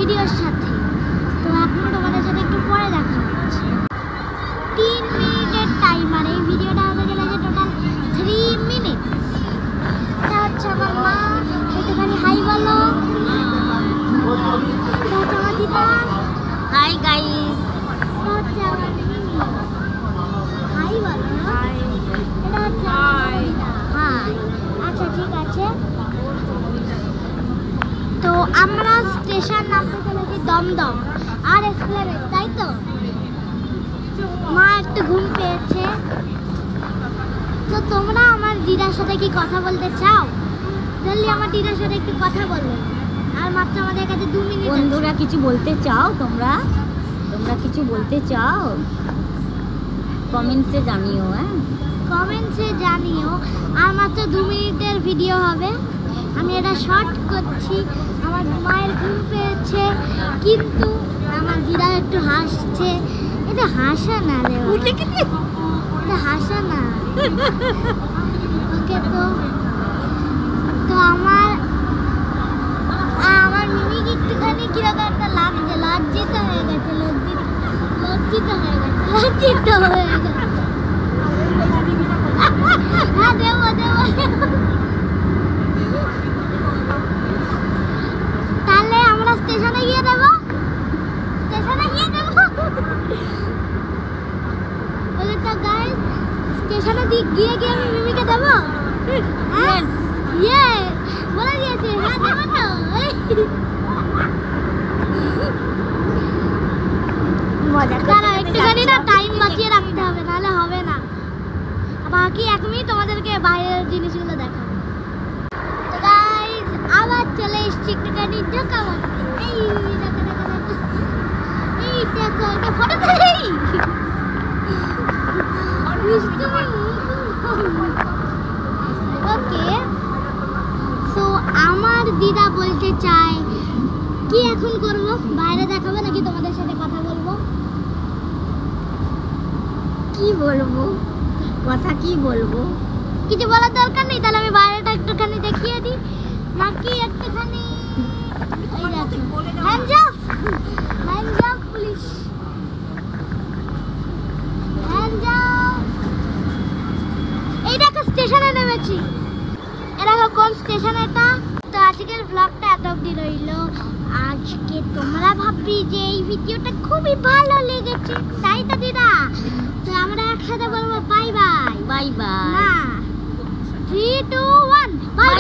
ভিডিওর সাথে। তো এখন তোমাদের সাথে একটু পরে দেখা হচ্ছে। 3 মিনিটের টাইমার, এই ভিডিওটা হতে গেলে যে টোটাল 3 মিনিট। এটা হচ্ছে আমার মা, একটুখানি হাই বলো। এটা হচ্ছে আমার দিদা, হাই গাইস। এটা হচ্ছে আমার হাই বলো। এটা হচ্ছে হাই। আচ্ছা ঠিক আছে। তো আমরা স্টেশন নামতে চলেছি দমদম আর এক্সপ্লেনেড, তাই তো? মা একটু ঘুম পেয়েছে। তো তোমরা আমার দিদার সাথে কি কথা বলতে চাও? জলদি আমার দিদার সাথে একটু কথা বলবে। আর মাত্র আমাদের কাছে 2 মিনিট। বন্ধুরা কিছু বলতে চাও? তোমরা কিছু বলতে চাও? কমেন্টসে জানিও। কমেন্টসে জানিও। আর মাত্র 2 মিনিটের ভিডিও হবে। আমি এটা শর্ট করছি। আমার মায়ের ঘুম পেয়েছে, কিন্তু আমার দিদা একটু হাসছে। এটা হাসা না রে, এটা হাসা না। ওকে, তো আমার মিমিকে একটুখানি কিরকম একটা লাগছে, লজ্জিত হয়ে গেছে। হ্যাঁ দেবো। তাহলে আমরা স্টেশনে গিয়ে দেবো। বলে তো গাইস, স্টেশনে গিয়ে আমি মিমিকে দেবো। বলে দিয়েছে, হ্যাঁ দেবো তো। একটুখানি না টাইম বাঁচিয়ে রাখতে হবে, নাহলে হবে না। বাকি 1 মিনিট তোমাদেরকে বাইরের জিনিসগুলো দেখাবো। তো গাইস, আবার চলে এসছি একটুখানি ঢাকা মারতে। এই দেখো এটা ফটো তুলি। ওকে, সো আমার দিদা বলতে চায় কি এখন করবো? বাইরে দেখাবো নাকি তোমাদের সাথে কথা বলবো? কি বলবো? কথা কি বলবো? কিছু বলার দরকার নেই। তাহলে আমি বাইরেটা একটুখানি দেখিয়ে দিই নাকি একটুখানি? Hands up please, hands up. এই দেখো স্টেশনে নেমেছি। এরকম কোন স্টেশন এটা? তো আজকের ব্লগটা এত অবধি রইল। আজকে তোমরা ভাববি যে এই ভিডিওটা খুবই ভালো লেগেছে, তাই তো দিদা? তো আমরা একসাথে বলবো বাই বাই। Bye bye. না, 3, 2, 1 বাই।